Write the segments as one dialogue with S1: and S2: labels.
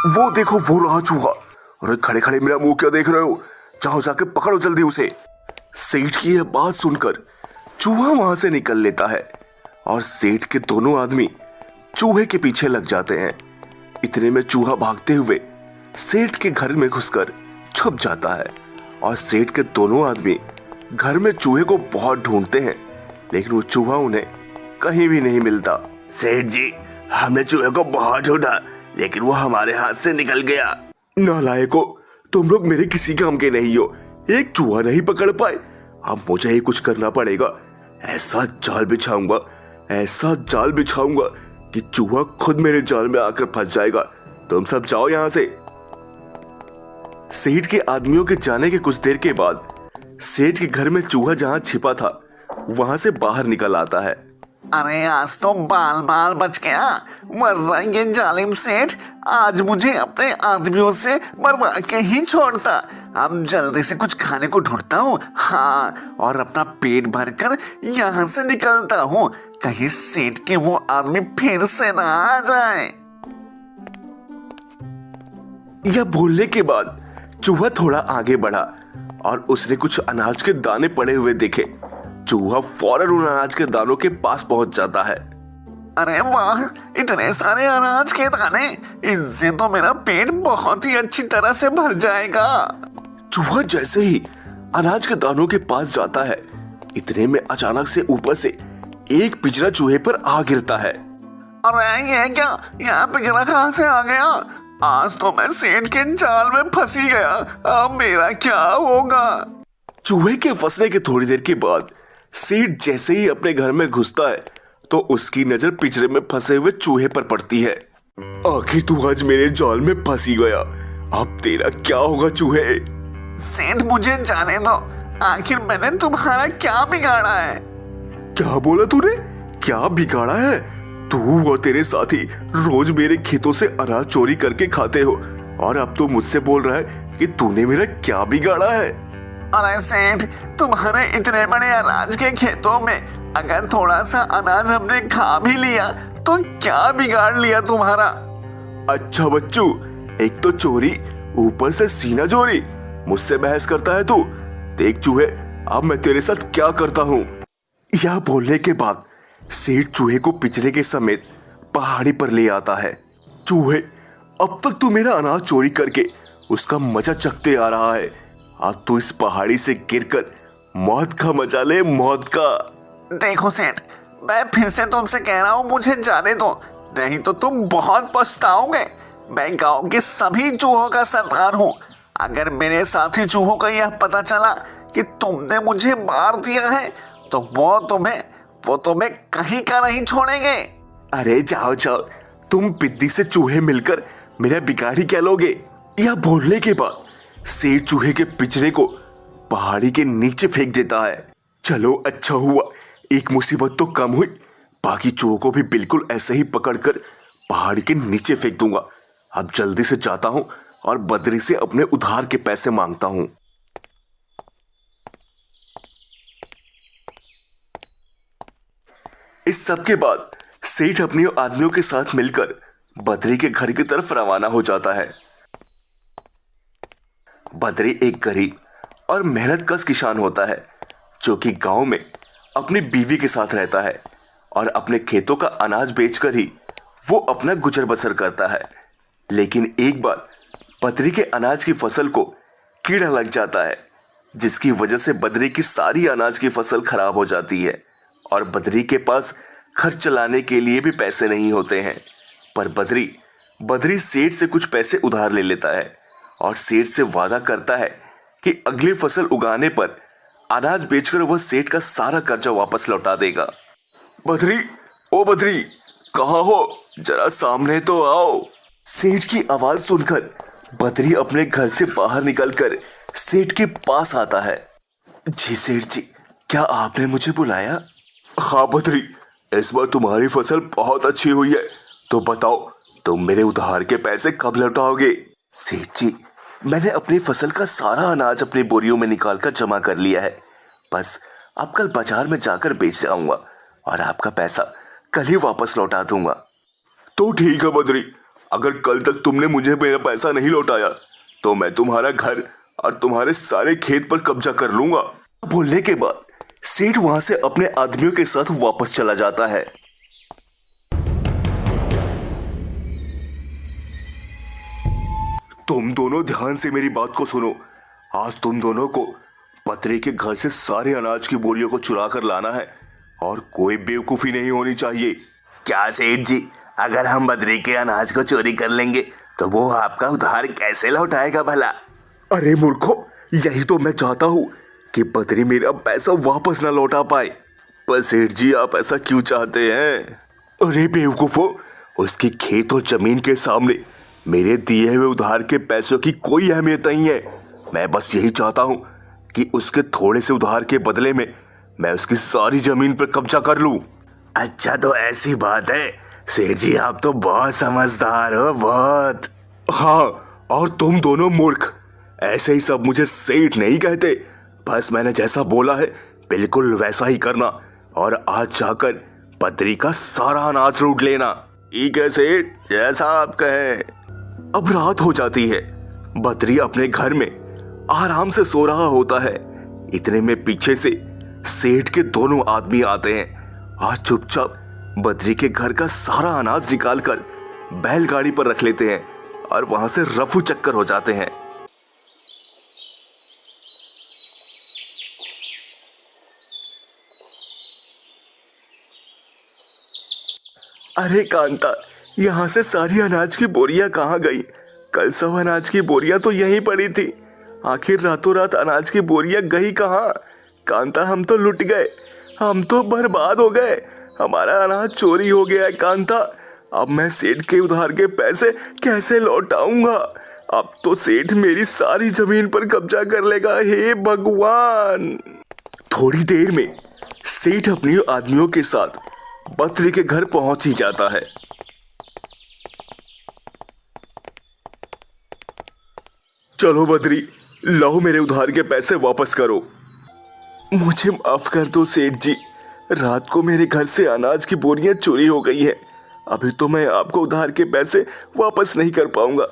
S1: वो देखो, वो रहा चूहा। अरे खड़े खड़े मेरा मुंह क्या देख रहे हो? जाओ जाके पकड़ो जल्दी उसे। सेठ की यह बात सुनकर चूहा वहां से निकल लेता है और सेठ के दोनों आदमी चूहे के पीछे लग जाते हैं। इतने में चूहा भागते हुए सेठ के घर में घुसकर छुप जाता है और सेठ के दोनों आदमी घर में चूहे को बहुत ढूंढते हैं, लेकिन वो चूहा उन्हें कहीं भी नहीं मिलता। सेठ जी, हमने चूहे को बहुत ढूंढा, लेकिन वो हमारे हाथ से निकल गया। नालायको, तुम लोग मेरे किसी काम के नहीं हो। एक चूहा नहीं पकड़ पाए, अब मुझे ही कुछ करना पड़ेगा। ऐसा जाल बिछाऊंगा, ऐसा जाल बिछाऊंगा कि चूहा खुद मेरे जाल में आकर फंस जाएगा। तुम सब जाओ यहां से। सेठ के आदमियों के जाने के कुछ देर के बाद सेठ के घर में चूहा जहां छिपा था वहां से बाहर निकल आता है।
S2: अरे आज तो बाल बाल बच गया, वरना ये जालिम सेठ आज मुझे अपने आदमियों से मरवा के ही छोड़ता। अब जल्दी से कुछ खाने को ढूंढता हूँ, हाँ, और अपना पेट भरकर यहाँ से निकलता हूँ, कहीं सेठ के वो आदमी फिर से ना आ जाए।
S1: यह बोलने के बाद चूहा थोड़ा आगे बढ़ा और उसने कुछ अनाज के दाने पड़े हुए देखे। चूहा फौरन उन अनाज के दानों के पास पहुंच जाता है।
S2: अरे वाह, इतने सारे अनाज के दाने, इससे तो मेरा पेट बहुत ही अच्छी तरह से भर जाएगा।
S1: चूहा जैसे ही अनाज के दानों के पास जाता है, इतने में अचानक से ऊपर से एक पिंजरा चूहे पर आ गिरता है।
S2: अरे ये क्या, यहाँ पिंजरा कहाँ से आ गया? आज तो मैं सेठ के जाल में फंसी गया, अब मेरा क्या होगा?
S1: चूहे के फंसने के थोड़ी देर के बाद सेठ जैसे ही अपने घर में घुसता है तो उसकी नजर पिंजरे में फंसे हुए चूहे पर पड़ती है। आखिर तू आज मेरे जाल में फंसी गया, अब तेरा क्या होगा चूहे?
S2: सेठ मुझे जाने दो, आखिर मैंने तुम्हारा क्या बिगाड़ा है?
S1: क्या बोला तूने? क्या बिगाड़ा है? तू और तेरे साथी रोज मेरे खेतों से अनाज चोरी करके खाते हो और अब तो मुझसे बोल रहा है कि तूने मेरा क्या बिगाड़ा है?
S2: अरे सेठ, तुम्हारे इतने बड़े अनाज के खेतों में अगर थोड़ा सा अनाज हमने खा भी लिया तो क्या बिगाड़ लिया तुम्हारा?
S1: अच्छा बच्चू, एक तो चोरी, ऊपर से सीना चोरी, मुझसे बहस करता है तू? देख चूहे, अब मैं तेरे साथ क्या करता हूँ। यह बोलने के बाद सेठ चूहे को पिंजरे के समेत पहाड़ी पर ले आता है। चूहे, अब तक तू मेरा अनाज चोरी करके उसका मजा चखते आ रहा है, अब तू इस पहाड़ी से गिरकर मौत का मजा ले, मौत का।
S2: देखो सेठ, मैं फिर से तुमसे कह रहा हूँ, मुझे जाने दो, नहीं तो तुम बहुत पछताओगे। मैं गांव के सभी चूहों का सरदार हूँ। अगर मेरे साथी चूहों को यह पता चला कि तुमने मुझे मार दिया है तो वो तुम्हें कहीं का नहीं छोड़ेंगे।
S1: अरे जाओ जाओ, तुम बिद्दी से चूहे मिलकर मेरा बिगाड़ी क्या लोगे? यह बोलने के बाद सेठ चूहे के पिंजरे को पहाड़ी के नीचे फेंक देता है। चलो अच्छा हुआ, एक मुसीबत तो कम हुई, बाकी चूहों को भी बिल्कुल ऐसे ही पकड़कर पहाड़ी के नीचे फेंक दूंगा। अब जल्दी से जाता हूं और बद्री से अपने उधार के पैसे मांगता हूं। इस सब के बाद सेठ अपने आदमियों के साथ मिलकर बद्री के घर की तरफ रवाना हो जाता है। बद्री एक गरीब और मेहनतकश किसान होता है जो कि गांव में अपनी बीवी के साथ रहता है और अपने खेतों का अनाज बेचकर ही वो अपना गुजर बसर करता है। लेकिन एक बार बद्री के अनाज की फसल को कीड़ा लग जाता है, जिसकी वजह से बद्री की सारी अनाज की फसल खराब हो जाती है और बद्री के पास खर्च चलाने के लिए भी पैसे नहीं होते हैं। पर बद्री सेठ से कुछ पैसे उधार ले लेता है और सेठ से वादा करता है कि अगली फसल उगाने पर अनाज बेचकर वह सेठ का सारा कर्जा वापस लौटा देगा। बद्री, ओ बद्री, कहाँ हो? जरा सामने तो आओ। सेठ की आवाज सुनकर बद्री अपने घर से बाहर निकलकर सेठ के पास आता है। जी सेठ जी, क्या आपने मुझे बुलाया? हाँ बद्री, इस बार तुम्हारी फसल बहुत अच्छी हुई है, तो बताओ तुम मेरे उधार के पैसे कब लौटाओगे? सेठ जी, मैंने अपनी फसल का सारा अनाज अपनी बोरियों में निकालकर जमा कर लिया है, बस अब कल बाजार में जाकर बेच जाऊंगा और आपका पैसा कल ही वापस लौटा दूंगा। तो ठीक है बद्री, अगर कल तक तुमने मुझे मेरा पैसा नहीं लौटाया तो मैं तुम्हारा घर और तुम्हारे सारे खेत पर कब्जा कर लूंगा। बोलने के बाद सेठ वहां से अपने आदमियों के साथ वापस चला जाता है। तुम दोनों ध्यान से मेरी बात को सुनो। आज तुम दोनों को पतरे के घर से सारे अनाज की बोरियों को चुरा कर लाना है और कोई बेवकूफी नहीं होनी चाहिए।
S3: क्या सेठ जी, अगर हम बद्री के अनाज को चोरी कर लेंगे तो वो आपका उधार कैसे लौटाएगा भला?
S1: अरे मूर्खो, यही तो मैं चाहता हूँ कि बद्री मेरा पैसा वापस ना लौटा पाए। पर सेठ जी, आप ऐसा क्यों चाहते हैं? अरे बेवकूफो, उसकी खेत और जमीन के सामने मेरे दिए हुए उधार के पैसों की कोई अहमियत नहीं है। मैं बस यही चाहता हूँ कि उसके थोड़े से उधार के बदले में मैं उसकी सारी जमीन पर कब्जा कर लूं।
S3: अच्छा, तो ऐसी बात है। सेठ जी, आप तो बहुत समझदार हो, बहुत।
S1: हाँ, और तुम दोनों मूर्ख। ऐसे ही सब मुझे सेठ नहीं कहते। बस मैंने जैसा बोला है बिल्कुल वैसा ही करना और आज जाकर बद्री का सारा अनाज लूट लेना। ठीक है सेठ, जैसा आप कहें। अब रात हो जाती है। बद्री अपने घर में आराम से सो रहा होता है। इतने में पीछे से सेठ के दोनों आदमी आते हैं। आज चुपचाप बद्री के घर का सारा अनाज निकालकर बैलगाड़ी पर रख लेते हैं और वहां से रफू चक्कर हो जाते हैं। अरे कांता, यहाँ से सारी अनाज की बोरियां कहाँ गई? कल सब अनाज की बोरियां तो यहीं पड़ी थी। आखिर रातों रात अनाज की बोरियां गई कहाँ? कांता, हम तो लुट गए, हम तो बर्बाद हो गए। हमारा अनाज चोरी हो गया है कांता। अब मैं सेठ के उधार के पैसे कैसे लौटाऊंगा? अब तो सेठ मेरी सारी जमीन पर कब्जा कर लेगा। हे भगवान! थोड़ी देर में सेठ अपने आदमियों के साथ बद्री के घर पहुंच ही जाता है। चलो बद्री, लाओ मेरे उधार के पैसे वापस करो। मुझे माफ कर दो सेठ जी, रात को मेरे घर से अनाज की बोरियां चोरी हो गई हैं। अभी तो मैं आपको उधार के पैसे वापस नहीं कर पाऊंगा।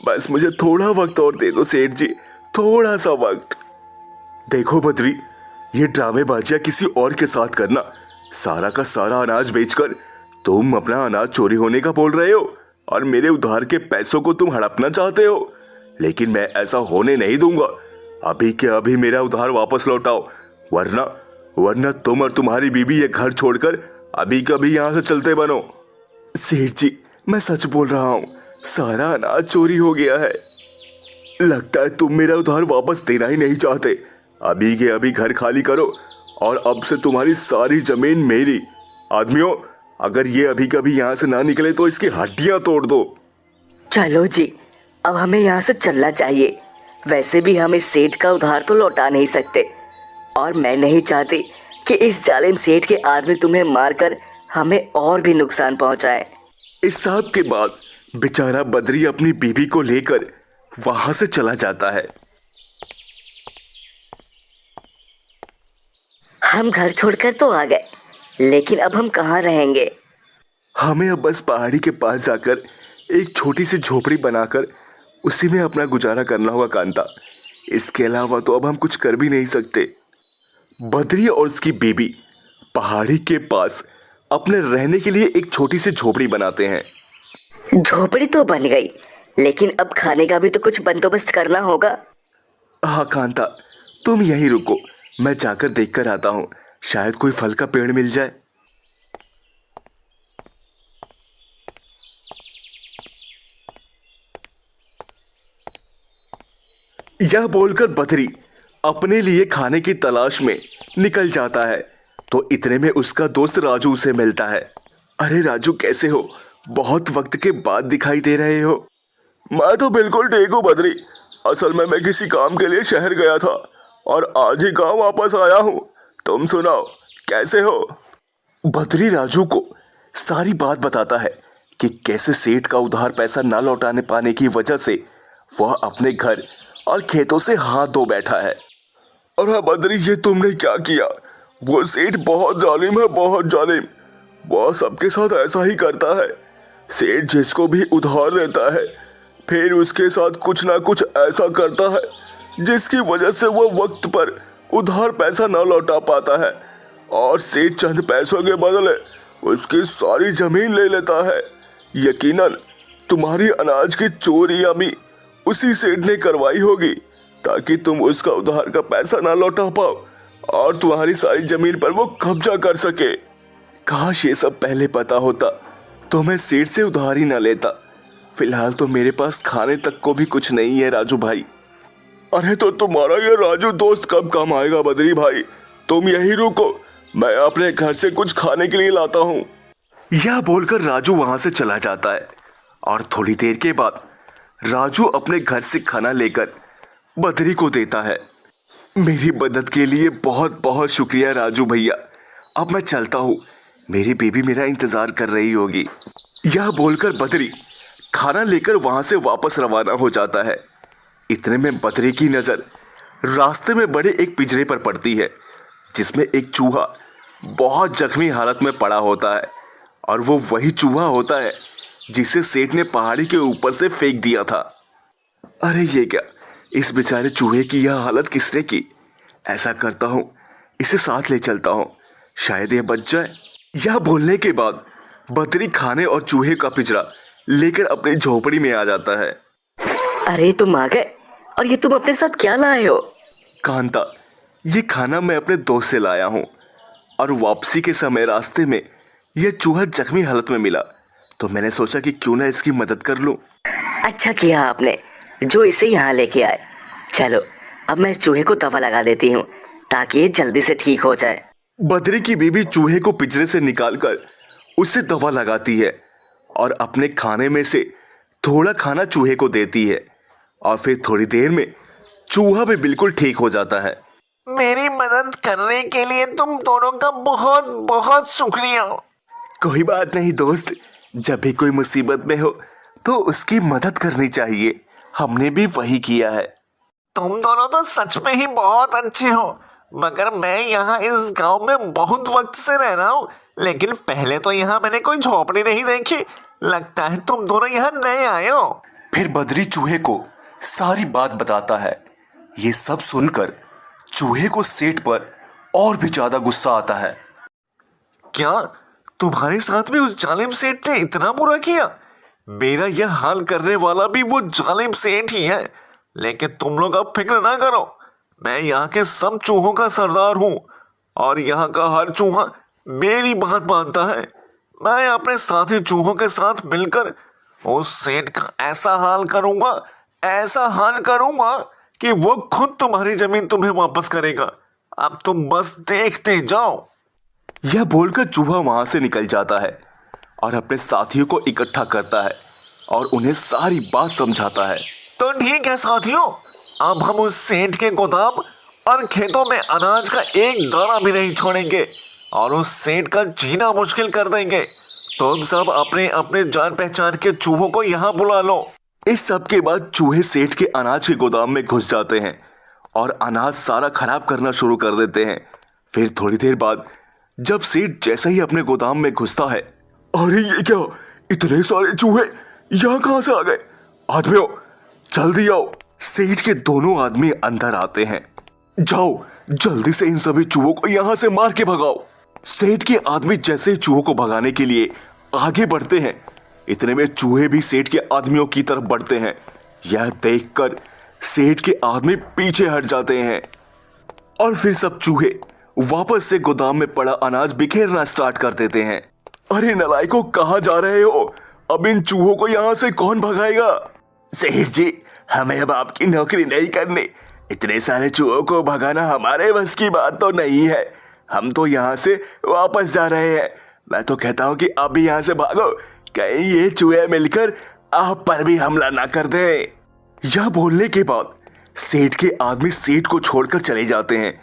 S1: बस मुझे थोड़ा वक्त और दे दो सेठ जी, थोड़ा सा वक्त। देखो बद्री, ये ड्रामेबाजियां किसी और के साथ करना। सारा का सारा अनाज बेचकर तुम अपना अनाज चोरी होने का बोल रहे हो और मेरे उधार के पैसों को तुम हड़पना चाहते हो। लेकिन मैं ऐसा होने नहीं दूंगा। अभी के अभी मेरा उधार वापस लौटाओ, वरना तुम और तुम्हारी बीवी ये घर छोड़कर अभी कभी यहाँ से चलते बनो। सेठ जी, मैं सच बोल रहा हूँ, सारा अनाज चोरी हो गया है। लगता है तुम मेरा उधार वापस देना ही नहीं चाहते। अभी के अभी घर खाली करो और अब से तुम्हारी सारी जमीन मेरी। आदमियों, अगर ये अभी कभी यहाँ से ना निकले तो इसकी हड्डियां तोड़ दो।
S4: चलो जी, अब हमें यहाँ से चलना चाहिए। वैसे भी हम इस सेठ का उधार तो लौटा नहीं सकते और मैं नहीं चाहती कि इस जालिम सेठ के आदमी तुम्हें मारकर हमें और भी नुकसान पहुंचाए।
S1: इस सब के बाद बेचारा बद्री अपनी बीवी को लेकर वहां से चला जाता है।
S4: हम घर छोड़कर तो आ गए, लेकिन अब हम कहाँ रहेंगे?
S1: हमें अब बस पहाड़ी के पास जाकर एक छोटी सी झोपड़ी बनाकर उसी में अपना गुजारा करना होगा कांता। इसके अलावा तो अब हम कुछ कर भी नहीं सकते। बद्री और उसकी बीवी पहाड़ी के पास अपने रहने के लिए एक छोटी सी झोपड़ी बनाते हैं।
S4: झोपड़ी तो बन गई, लेकिन अब खाने का भी तो कुछ बंदोबस्त करना होगा।
S1: हाँ कांता, तुम यहीं रुको, मैं जाकर देखकर आता हूँ, शायद कोई फल का पेड़ मिल जाए। यह बोलकर बद्री अपने लिए खाने की तलाश में निकल जाता है तो इतने में उसका दोस्त राजू उसे मिलता है। अरे राजू, कैसे हो? बहुत वक्त के बाद दिखाई दे रहे हो। मैं तो बिल्कुल ठीक हूँ बद्री। असल में मैं किसी काम के लिए शहर गया था और आज ही गांव वापस आया हूँ। तुम सुनाओ, कैसे हो? बद्री राजू को सारी बात बताता है कि कैसे सेठ का उधार पैसा ना लौटाने पाने की वजह से वह अपने घर और खेतों से हाथ धो बैठा है। अरे बद्री, ये तुमने क्या किया? वो सेठ बहुत जालिम है, बहुत जालिम। वह सबके साथ ऐसा ही करता है। सेठ जिसको भी उधार देता है फिर उसके साथ कुछ ना कुछ ऐसा करता है जिसकी वजह से वो वक्त पर उधार पैसा न लौटा पाता है और सेठ चंद पैसों के बदले उसकी सारी जमीन ले लेता है। यकीनन तुम्हारी अनाज की चोरी भी उसी सेठ ने करवाई होगी ताकि तुम उसका उधार का पैसा ना लौटा पाओ और तुम्हारी सारी जमीन पर वो कब्जा कर सके। काश ये सब पहले पता होता तो मैं सेठ से उधार ही ना लेता। फिलहाल तो मेरे पास खाने तक को भी कुछ नहीं है राजू भाई। अरे तो तुम्हारा ये राजू दोस्त कब काम आएगा बद्री भाई? तुम यही रुको, मैं अपने घर से कुछ खाने के लिए लाता हूँ। यह बोलकर राजू वहां से चला जाता है और थोड़ी देर के बाद राजू अपने घर से खाना लेकर बद्री को देता है। मेरी मदद के लिए बहुत बहुत शुक्रिया राजू भैया। अब मैं चलता हूँ, मेरी बेबी मेरा इंतजार कर रही होगी। यह बोलकर बद्री खाना लेकर वहां से वापस रवाना हो जाता है। इतने में बद्री की नजर रास्ते में बड़े एक पिंजरे पर पड़ती है जिसमें एक चूहा बहुत जख्मी हालत में पड़ा होता है और वो वही चूहा होता है जिसे सेठ ने पहाड़ी के ऊपर से फेंक दिया था। अरे ये क्या, इस बेचारे चूहे की यह हालत किसने की? ऐसा करता हूँ, इसे साथ ले चलता हूँ, शायद यह बच जाए। यह बोलने के बाद बद्री खाने और चूहे का पिंजरा लेकर अपनी झोपड़ी में आ जाता है।
S4: अरे तुम आ गए, और ये तुम अपने साथ क्या लाए हो?
S1: कांता, ये खाना मैं अपने दोस्त से लाया हूँ और वापसी के समय रास्ते में यह चूहा जख्मी हालत में मिला तो मैंने सोचा कि क्यों ना इसकी मदद कर लूं।
S4: अच्छा किया आपने जो इसे यहाँ लेके आए। चलो अब मैं इस चूहे को दवा लगा देती हूँ ताकि ये जल्दी से ठीक हो जाए।
S1: बद्री की बीबी चूहे को पिंजरे से निकालकर उसे दवा लगाती है और अपने खाने में से थोड़ा खाना चूहे को देती है और फिर थोड़ी देर में चूहा भी बिल्कुल ठीक हो जाता है।
S2: मेरी मदद करने के लिए तुम दोनों का बहुत बहुत शुक्रिया।
S1: कोई बात नहीं दोस्त, जब भी कोई मुसीबत में हो तो उसकी मदद करनी चाहिए। हमने भी वही किया है।
S2: तुम दोनों तो सच में ही बहुत अच्छे हो, मगर मैं यहाँ इस गांव में बहुत वक्त से रह रहा हूँ, लेकिन पहले तो यहाँ मैंने कोई झोपड़ी नहीं देखी। लगता है तुम दोनों यहाँ नए आए हो।
S1: फिर बद्री चूहे को सारी बात बताता है। ये सब सुनकर चूहे को सेठ पर और भी ज्यादा गुस्सा आता है।
S2: क्या तुम्हारे साथ में उस जालिम सेठ ने इतना बुरा किया? मेरा यह हाल करने वाला भी वो जालिम सेठ ही है। लेकिन तुम लोग अब फिक्र ना करो, मैं यहाँ के सब चूहों का सरदार हूँ और यहाँ का हर चूहा मेरी बात मानता है। मैं अपने साथी चूहों के साथ मिलकर उस सेठ का ऐसा हाल करूंगा कि वो खुद तुम्हारी जमीन तुम्हें वापस करेगा। अब तुम बस देखते जाओ।
S1: यह बोलकर चूहा वहां से निकल जाता है और अपने साथियों को इकट्ठा करता है और उन्हें सारी बात समझाता है।
S2: तो ठीक है साथियों, अब हम उस सेठ के गोदाम और खेतों में अनाज का एक दाना भी नहीं छोड़ेंगे और उस सेठ का जीना मुश्किल कर देंगे। तुम सब अपने अपने जान पहचान के चूहों को यहाँ बुला लो।
S1: इस सब के बाद चूहे सेठ के अनाज के गोदाम में घुस जाते हैं और अनाज सारा खराब करना शुरू कर देते हैं। फिर थोड़ी देर बाद जब सेठ जैसा ही अपने गोदाम में घुसता है, अरे ये क्या, इतने सारे चूहे यहाँ कहां से आ गए? आदमियों जल्दी आओ। सेठ के दोनों आदमी अंदर आते हैं। जाओ जल्दी से इन सभी चूहों को यहाँ से मार के भगाओ। सेठ के आदमी जैसे ही चूहों को भगाने के लिए आगे बढ़ते हैं, इतने में चूहे भी सेठ के आदमियों की तरफ बढ़ते हैं। यह देखकर सेठ के आदमी पीछे हट जाते हैं और फिर सब चूहे वापस से गोदाम में पड़ा अनाज बिखेरना स्टार्ट कर देते हैं। अरे नलायकों, कहां जा रहे हो? अब इन चूहों को यहां से कौन भगाएगा?
S3: सेठ जी, हमें अब आपकी नौकरी नहीं करनी। इतने सारे चूहों को भगाना हमारे बस की बात तो नहीं है। हम तो यहाँ से वापस जा रहे हैं। मैं तो कहता हूँ कि आप भी यहाँ से भागो, कहीं ये चूहे मिलकर आप पर भी हमला ना कर दे।
S1: यह बोलने के बाद सेठ के आदमी सेठ को छोड़कर चले जाते हैं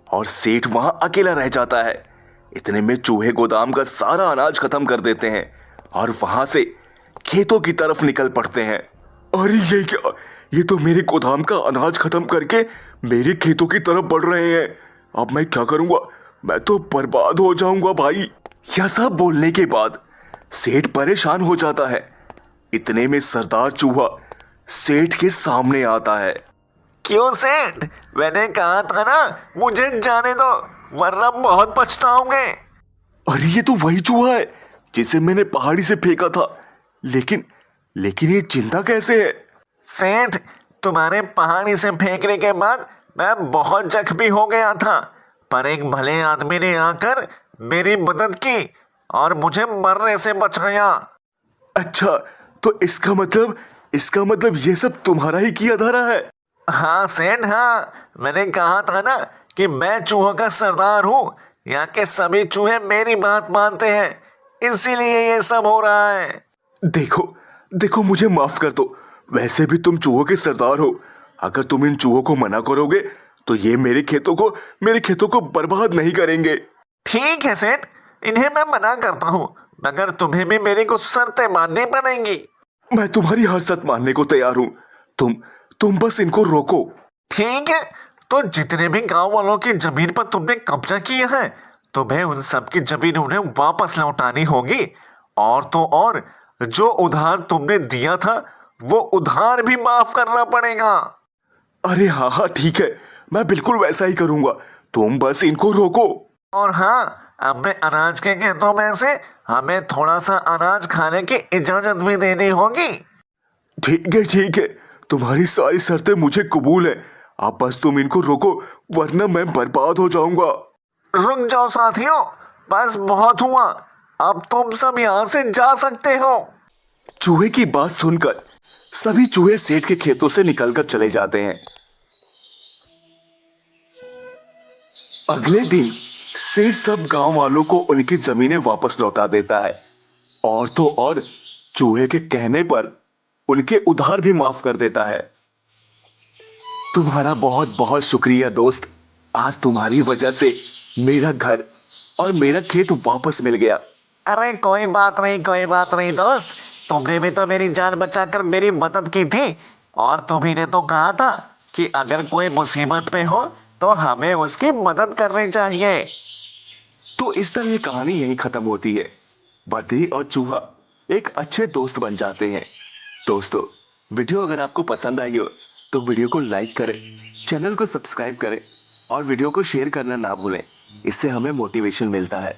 S1: और सेठ वहां अकेला रह जाता है। इतने में चूहे गोदाम का सारा अनाज खत्म कर देते हैं और वहां से खेतों की तरफ निकल पड़ते हैं। अरे ये क्या, ये तो मेरे गोदाम का अनाज खत्म करके मेरे खेतों की तरफ बढ़ रहे हैं। अब मैं क्या करूंगा? मैं तो बर्बाद हो जाऊंगा भाई। यह सब बोलने के बाद सेठ परेशान हो जाता है। इतने में सरदार चूहा सेठ के सामने आता है।
S2: क्यों सेठ, मैंने कहा था ना मुझे जाने दो, वरना बहुत पछताओगे।
S1: अरे ये तो वही चूहा है जिसे मैंने पहाड़ी से फेंका था, लेकिन लेकिन ये जिंदा कैसे है?
S2: सेठ, तुम्हारे पहाड़ी से फेंकने के बाद मैं बहुत जख्मी हो गया था, पर एक भले आदमी ने आकर मेरी मदद की और मुझे मरने से बचाया।
S1: अच्छा, तो इसका मतलब ये सब तुम्हारा ही किया धरा है?
S2: हाँ सेठ, हाँ, मैंने कहा था ना कि मैं चूहों का सरदार हूँ। यहाँ के सभी चूहे मेरी बात मानते हैं, इसीलिए ये सब हो रहा है।
S1: देखो मुझे माफ कर दो। वैसे भी तुम चूहों के सरदार हो। अगर तुम इन चूहों को मना करोगे तो ये मेरे खेतों को बर्बाद नहीं करेंगे।
S2: ठीक है सेठ, इन्हें मैं मना करता हूँ, मगर तुम्हें भी मेरी कुछ शर्तें माननी पड़ेंगी।
S1: मैं तुम्हारी हर शर्त मानने को तैयार हूँ। तुम बस इनको रोको।
S2: ठीक है, तो जितने भी गांव वालों की जमीन पर तुमने कब्जा किया है, तुम्हें उन सब की जमीन उन्हें वापस लौटानी होगी। और तो और, जो उधार तुमने दिया था वो उधार भी माफ करना पड़ेगा।
S1: अरे हाँ ठीक है, मैं बिल्कुल वैसा ही करूंगा। तुम बस इनको रोको।
S2: और हाँ, अपने अनाज के खेतों में से हमें थोड़ा सा अनाज खाने की इजाजत भी देनी होगी।
S1: ठीक है, तुम्हारी सारी शर्तें मुझे कबूल है। आप बस तुम इनको रोको, वरना मैं बर्बाद हो जाऊंगा।
S2: रुक जाओ साथियों, बस बहुत हुआ, अब तुम सब यहाँ से जा सकते हो।
S1: चूहे की बात सुनकर सभी चूहे सेठ के खेतों से निकलकर चले जाते हैं। अगले दिन सेठ सब गांव वालों को उनकी जमीनें वापस लौटा देता है, और तो और चूहे के कहने पर उनके उधार भी माफ कर देता है। तुम्हारा बहुत बहुत शुक्रिया दोस्त। आज तुम्हारी वजह से मेरा घर और मेरा खेत वापस मिल गया।
S2: अरे कोई बात नहीं दोस्त, तुमने भी तो मेरी जान बचाकर मेरी मदद की थी। और तुम्ही ने तो कहा था कि अगर कोई मुसीबत में हो तो हमें उसकी मदद करनी चाहिए।
S1: तो इस तरह ये कहानी यहीं खत्म होती है। बद्री और चूहा एक अच्छे दोस्त बन जाते हैं। दोस्तों, वीडियो अगर आपको पसंद आई हो तो वीडियो को लाइक करें, चैनल को सब्सक्राइब करें और वीडियो को शेयर करना ना भूलें। इससे हमें मोटिवेशन मिलता है।